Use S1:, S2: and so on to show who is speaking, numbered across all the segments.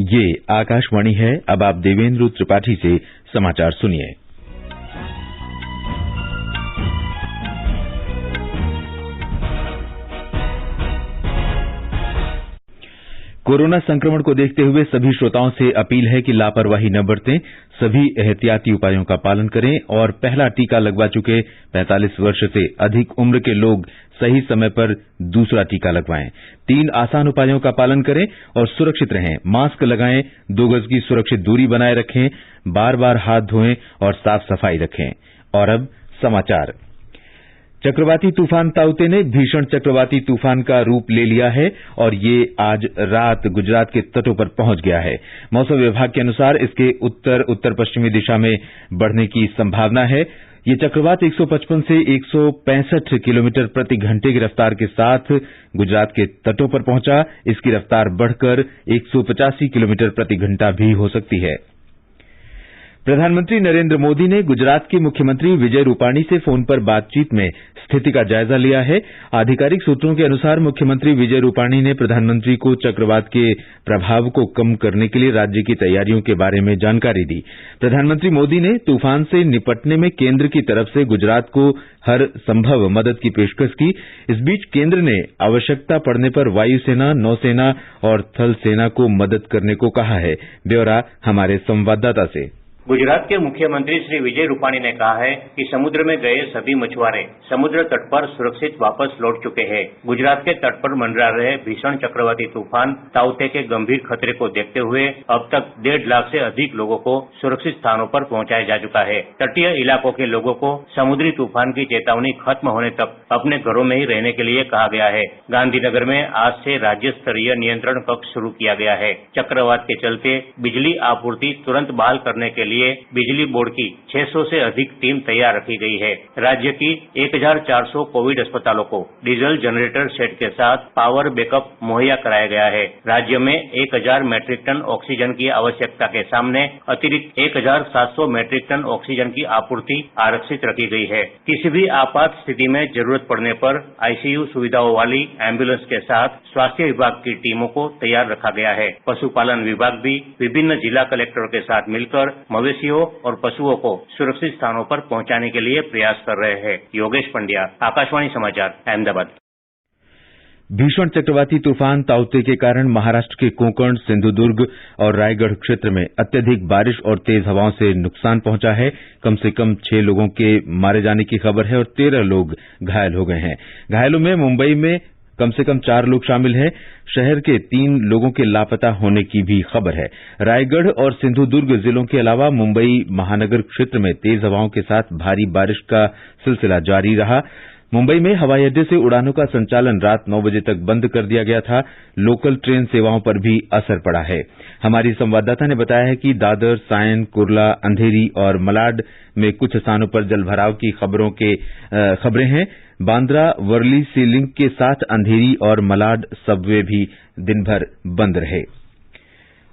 S1: ये आकाशवाणी है। अब आप देवेंद्र त्रिपाठी से समाचार सुनिए। कोरोना संक्रमण को देखते हुए सभी श्रोताओं से अपील है कि लापरवाही न बरतें, सभी एहतियाती उपायों का पालन करें और पहला टीका लगवा चुके 45 वर्ष से अधिक उम्र के लोग सही समय पर दूसरा टीका लगवाएं। 3 आसान उपायों का पालन करें और सुरक्षित रहें। मास्क लगाएं, 2 गज की सुरक्षित दूरी बनाए रखें, बार-बार हाथ धोएं और साफ सफाई रखें। और अब समाचार। चक्रवाती तूफान ताउते ने भीषण चक्रवाती तूफान का रूप ले लिया है और ये आज रात गुजरात के तटों पर पहुंच गया है। मौसम विभाग के अनुसार इसके उत्तर पश्चिमी दिशा में बढ़ने की संभावना है। ये चक्रवात 155 से 165 किलोमीटर प्रति घंटे की रफ्तार के साथ गुजरात के तटों पर पहुंचा। इसकी रफ्तार बढ़कर 185 किलोमीटर प्रति घंटा भी हो सकती है। प्रधानमंत्री नरेंद्र मोदी ने गुजरात के मुख्यमंत्री विजय रूपाणी से फोन पर बातचीत में स्थिति का जायजा लिया है। आधिकारिक सूत्रों के अनुसार मुख्यमंत्री विजय रूपाणी ने प्रधानमंत्री को चक्रवात के प्रभाव को कम करने के लिए राज्य की तैयारियों के बारे में जानकारी दी। प्रधानमंत्री मोदी ने तूफान से निपटने में केंद्र की तरफ से गुजरात को हर संभव मदद की पेशकश की। इस बीच केंद्र ने आवश्यकता पड़ने पर वायुसेना, नौसेना और थल सेना को मदद करने को कहा है। ब्यौरा हमारे संवाददाता से।
S2: गुजरात के मुख्यमंत्री श्री विजय रूपाणी ने कहा है कि समुद्र में गए सभी मछुआरे समुद्र तट पर सुरक्षित वापस लौट चुके हैं। गुजरात के तट पर मंडरा रहे भीषण चक्रवाती तूफान ताउते के गंभीर खतरे को देखते हुए अब तक 1.5 लाख से अधिक लोगों को सुरक्षित स्थानों पर पहुंचाया जा चुका है। तटीय इलाकों के लोगों को समुद्री तूफान की चेतावनी खत्म होने तक अपने घरों में ही रहने के लिए कहा गया है। गांधीनगर में आज से राज्य स्तरीय नियंत्रण कक्ष शुरू किया गया है। चक्रवात के चलते बिजली आपूर्ति तुरंत बहाल करने के लिए बिजली बोर्ड की 600 से अधिक टीम तैयार रखी गई है। राज्य की 1400 कोविड अस्पतालों को डीजल जनरेटर सेट के साथ पावर बैकअप मुहैया कराया गया है। राज्य में 1000 मैट्रिक टन ऑक्सीजन की आवश्यकता के सामने अतिरिक्त 1700 मैट्रिक टन ऑक्सीजन की आपूर्ति आरक्षित रखी गई है। किसी भी आपात स्थिति में जरूरत पड़ने पर आईसीयू सुविधाओं वाली एम्बुलेंस के साथ स्वास्थ्य विभाग की टीमों को तैयार रखा गया है। पशुपालन विभाग भी विभिन्न जिला कलेक्टरों के साथ मिलकर मवेशियों और पशुओं को सुरक्षित स्थानों पर पहुंचाने के लिए प्रयास कर रहे हैं। योगेश पंड्या, आकाशवाणी समाचार, अहमदाबाद।
S1: भीषण चक्रवाती तूफान ताउते के कारण महाराष्ट्र के कोंकण, सिंधुदुर्ग और रायगढ़ क्षेत्र में अत्यधिक बारिश और तेज हवाओं से नुकसान पहुंचा है। कम से कम 6 लोगों के मारे जाने की खबर है और 13 लोग घायल हो गए हैं। घायलों में मुंबई में कम से कम 4 लोग शामिल हैं। शहर के 3 लोगों के लापता होने की भी खबर है। रायगढ़ और सिंधुदुर्ग जिलों के अलावा मुंबई महानगर क्षेत्र में तेज हवाओं के साथ भारी बारिश का सिलसिला जारी रहा। मुंबई में हवाई अड्डे से उड़ानों का संचालन रात 9 बजे तक बंद कर दिया गया था। लोकल ट्रेन सेवाओं पर भी असर पड़ा है। हमारी संवाददाता ने बताया है कि दादर, सायन, कुर्ला, अंधेरी और मलाड में कुछ स्थानों पर जलभराव की खबरें हैं। बांद्रा, वर्ली सी लिंक के साथ अंधेरी और मलाड सबवे भी दिन भर बंद रहे।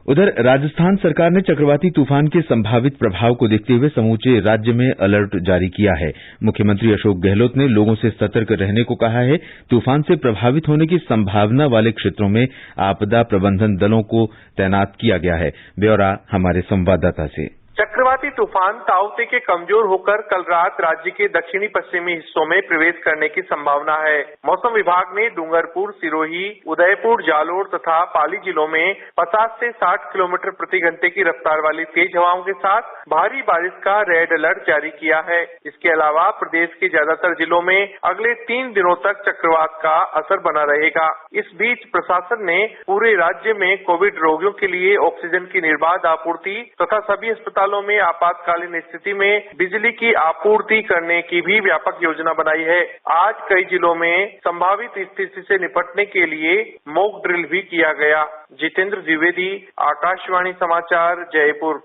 S1: उधर राजस्थान सरकार ने चक्रवाती तूफान के संभावित प्रभाव को देखते हुए समूचे राज्य में अलर्ट जारी किया है। मुख्यमंत्री अशोक गहलोत ने लोगों से सतर्क रहने को कहा है। तूफान से प्रभावित होने की संभावना वाले क्षेत्रों में आपदा प्रबंधन दलों को तैनात किया गया है। ब्यौरा हमारे संवाददाता से।
S3: चक्रवाती तूफान ताउते के कमजोर होकर कल रात राज्य के दक्षिणी पश्चिमी हिस्सों में प्रवेश करने की संभावना है। मौसम विभाग ने डूंगरपुर, सिरोही, उदयपुर, जालोर तथा पाली जिलों में 50 से 60 किलोमीटर प्रति घंटे की रफ्तार वाली तेज हवाओं के साथ भारी बारिश का रेड अलर्ट जारी किया है। इसके अलावा प्रदेश के ज्यादातर जिलों में अगले 3 दिनों तक चक्रवात का असर बना रहेगा। इस बीच प्रशासन ने पूरे राज्य में कोविड रोगियों के लिए ऑक्सीजन की निर्बाध आपूर्ति तथा सभी अस्पतालों में आपातकालीन स्थिति में बिजली की आपूर्ति करने की भी व्यापक योजना बनाई है। आज कई जिलों में संभावित स्थिति से निपटने के लिए मॉक ड्रिल भी किया गया। जितेंद्र द्विवेदी, आकाशवाणी समाचार, जयपुर।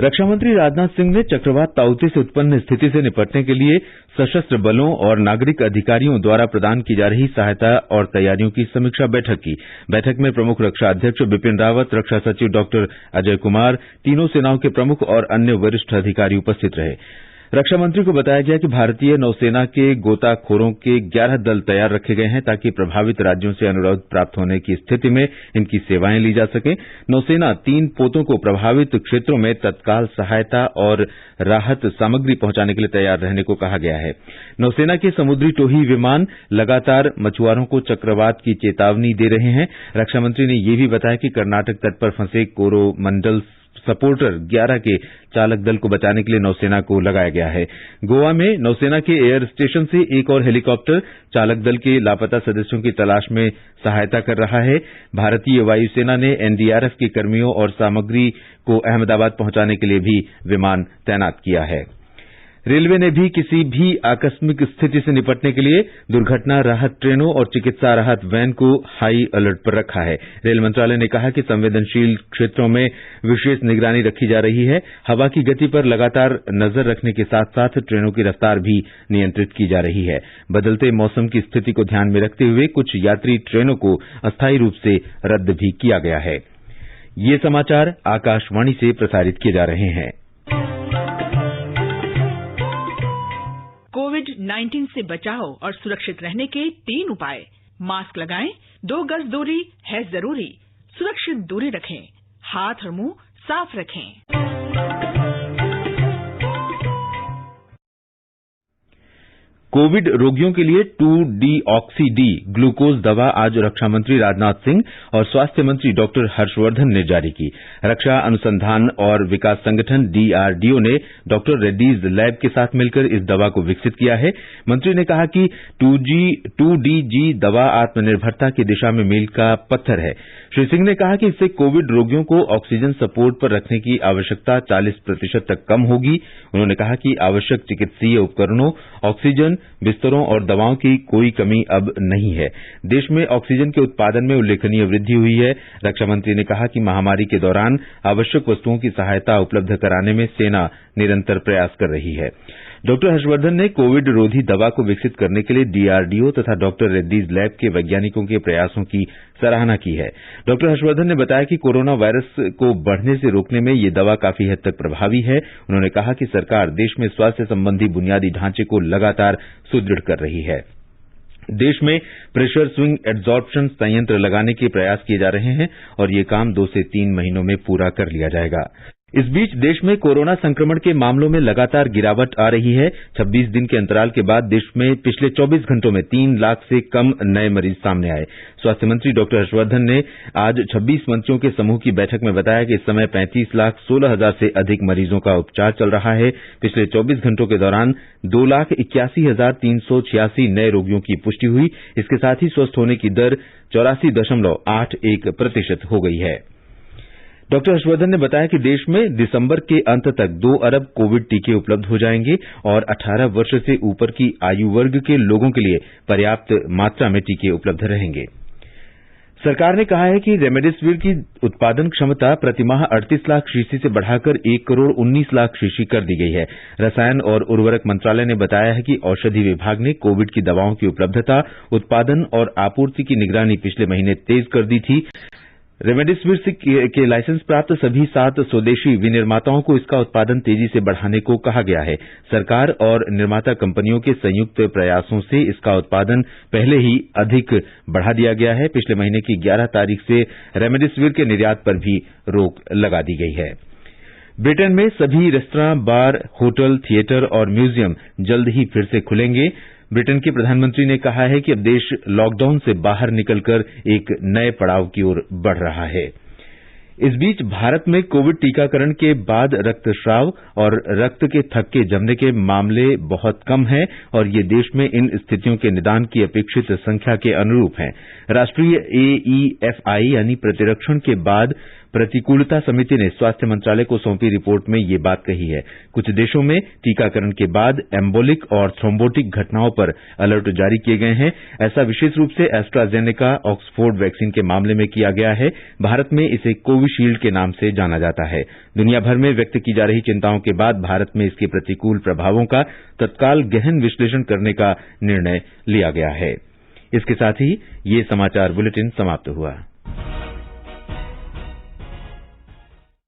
S1: रक्षा मंत्री राजनाथ सिंह ने चक्रवात ताउते से उत्पन्न स्थिति से निपटने के लिए सशस्त्र बलों और नागरिक अधिकारियों द्वारा प्रदान की जा रही सहायता और तैयारियों की समीक्षा बैठक की। बैठक में प्रमुख रक्षा अध्यक्ष बिपिन रावत, रक्षा सचिव डॉक्टर अजय कुमार, तीनों सेनाओं के प्रमुख और अन्य वरिष्ठ अधिकारी उपस्थित रहे। रक्षा मंत्री को बताया गया कि भारतीय नौसेना के गोताखोरों के 11 दल तैयार रखे गए हैं ताकि प्रभावित राज्यों से अनुरोध प्राप्त होने की स्थिति में इनकी सेवाएं ली जा सकें। नौसेना 3 पोतों को प्रभावित क्षेत्रों में तत्काल सहायता और राहत सामग्री पहुंचाने के लिए तैयार रहने को कहा गया है। नौसेना के समुद्री टोही विमान लगातार मछुआरों को चक्रवात की चेतावनी दे रहे हैं। रक्षा मंत्री ने यह भी बताया कि कर्नाटक तट पर फंसे कोरोमंडल सपोर्टर 11 के चालक दल को बचाने के लिए नौसेना को लगाया गया है। गोवा में नौसेना के एयर स्टेशन से एक और हेलीकॉप्टर चालक दल के लापता सदस्यों की तलाश में सहायता कर रहा है। भारतीय वायुसेना ने एनडीआरएफ के कर्मियों और सामग्री को अहमदाबाद पहुंचाने के लिए भी विमान तैनात किया है। रेलवे ने भी किसी भी आकस्मिक स्थिति से निपटने के लिए दुर्घटना राहत ट्रेनों और चिकित्सा राहत वैन को हाई अलर्ट पर रखा है। रेल मंत्रालय ने कहा कि संवेदनशील क्षेत्रों में विशेष निगरानी रखी जा रही है। हवा की गति पर लगातार नजर रखने के साथ साथ ट्रेनों की रफ्तार भी नियंत्रित की जा रही है। बदलते मौसम की स्थिति को ध्यान में रखते हुए कुछ यात्री ट्रेनों को अस्थायी रूप से रद्द भी किया गया है। ये समाचार आकाशवाणी से प्रसारित किए जा रहे हैं।
S4: कोविड-19 से बचाव और सुरक्षित रहने के 3 उपाय। मास्क लगाएं, 2 गज दूरी है जरूरी, सुरक्षित दूरी रखें, हाथ और मुंह साफ रखें।
S1: कोविड रोगियों के लिए 2-डीऑक्सी-डी ग्लूकोज दवा आज रक्षा मंत्री राजनाथ सिंह और स्वास्थ्य मंत्री डॉक्टर हर्षवर्धन ने जारी की। रक्षा अनुसंधान और विकास संगठन डीआरडीओ ने डॉक्टर रेड्डीज लैब के साथ मिलकर इस दवा को विकसित किया है। मंत्री ने कहा कि 2-डीजी दवा आत्मनिर्भरता की दिशा में मील का पत्थर है। श्री सिंह ने कहा कि इससे कोविड रोगियों को ऑक्सीजन सपोर्ट पर रखने की आवश्यकता 40% तक कम होगी। उन्होंने कहा कि आवश्यक चिकित्सीय उपकरणों, ऑक्सीजन, बिस्तरों और दवाओं की कोई कमी अब नहीं है। देश में ऑक्सीजन के उत्पादन में उल्लेखनीय वृद्धि हुई है। रक्षा मंत्री ने कहा कि महामारी के दौरान आवश्यक वस्तुओं की सहायता उपलब्ध कराने में सेना निरंतर प्रयास कर रही है। डॉक्टर हर्षवर्धन ने कोविड रोधी दवा को विकसित करने के लिए डीआरडीओ तथा डॉक्टर रेड्डीज लैब के वैज्ञानिकों के प्रयासों की सराहना की है। डॉक्टर हर्षवर्धन ने बताया कि कोरोना वायरस को बढ़ने से रोकने में ये दवा काफी हद तक प्रभावी है। उन्होंने कहा कि सरकार देश में स्वास्थ्य संबंधी बुनियादी ढांचे को लगातार सुदृढ़ कर रही है। देश में प्रेशर स्विंग एड्सॉर्प्शन संयंत्र लगाने के प्रयास किए जा रहे हैं और ये काम 2 से 3 महीनों में पूरा कर लिया जाएगा। इस बीच देश में कोरोना संक्रमण के मामलों में लगातार गिरावट आ रही है। 26 दिन के अंतराल के बाद देश में पिछले 24 घंटों में 3 लाख से कम नए मरीज सामने आए। स्वास्थ्य मंत्री डॉक्टर हर्षवर्धन ने आज 26 मंत्रियों के समूह की बैठक में बताया कि इस समय 35,16,000 से अधिक मरीजों का उपचार चल रहा है। पिछले 24 घंटों के दौरान 2,81,386 नए रोगियों की पुष्टि हुई। इसके साथ ही स्वस्थ होने की दर 84.81% हो गई है। डॉक्टर हर्षवर्धन ने बताया कि देश में दिसंबर के अंत तक 2 अरब कोविड टीके उपलब्ध हो जाएंगे और 18 वर्ष से ऊपर की आयु वर्ग के लोगों के लिए पर्याप्त मात्रा में टीके उपलब्ध रहेंगे। सरकार ने कहा है कि रेमडेसिविर की उत्पादन क्षमता प्रतिमाह 38 लाख शीशी से बढ़ाकर 1 करोड़ 19 लाख शीशी कर दी गई है। रसायन और उर्वरक मंत्रालय ने बताया है कि औषधि विभाग ने कोविड की दवाओं की उपलब्धता, उत्पादन और आपूर्ति की निगरानी पिछले महीने तेज कर दी थी। रेमडेसिविर के लाइसेंस प्राप्त सभी 7 स्वदेशी विनिर्माताओं को इसका उत्पादन तेजी से बढ़ाने को कहा गया है। सरकार और निर्माता कंपनियों के संयुक्त प्रयासों से इसका उत्पादन पहले ही अधिक बढ़ा दिया गया है। पिछले महीने की 11 तारीख से रेमडेसिविर के निर्यात पर भी रोक लगा दी गई है। ब्रिटेन में सभी रेस्तरां, बार, होटल, थिएटर और म्यूजियम जल्द ही फिर से खुलेंगे। ब्रिटेन के प्रधानमंत्री ने कहा है कि अब देश लॉकडाउन से बाहर निकलकर एक नए पड़ाव की ओर बढ़ रहा है। इस बीच भारत में कोविड टीकाकरण के बाद रक्तस्राव और रक्त के थक्के जमने के मामले बहुत कम हैं और ये देश में इन स्थितियों के निदान की अपेक्षित संख्या के अनुरूप हैं। राष्ट्रीय AEFI यानी प्रतिरक्षण के बाद प्रतिकूलता समिति ने स्वास्थ्य मंत्रालय को सौंपी रिपोर्ट में ये बात कही है। कुछ देशों में टीकाकरण के बाद एम्बोलिक और थ्रोम्बोटिक घटनाओं पर अलर्ट जारी किए गए हैं। ऐसा विशेष रूप से एस्ट्राजेनेका ऑक्सफोर्ड वैक्सीन के मामले में किया गया है। भारत में इसे कोविशील्ड के नाम से जाना जाता है। दुनिया भर में व्यक्त की जा रही चिंताओं के बाद भारत में इसके प्रतिकूल प्रभावों का तत्काल गहन विश्लेषण करने का निर्णय लिया गया है। इसके साथ ही ये समाचार बुलेटिन समाप्त हुआ।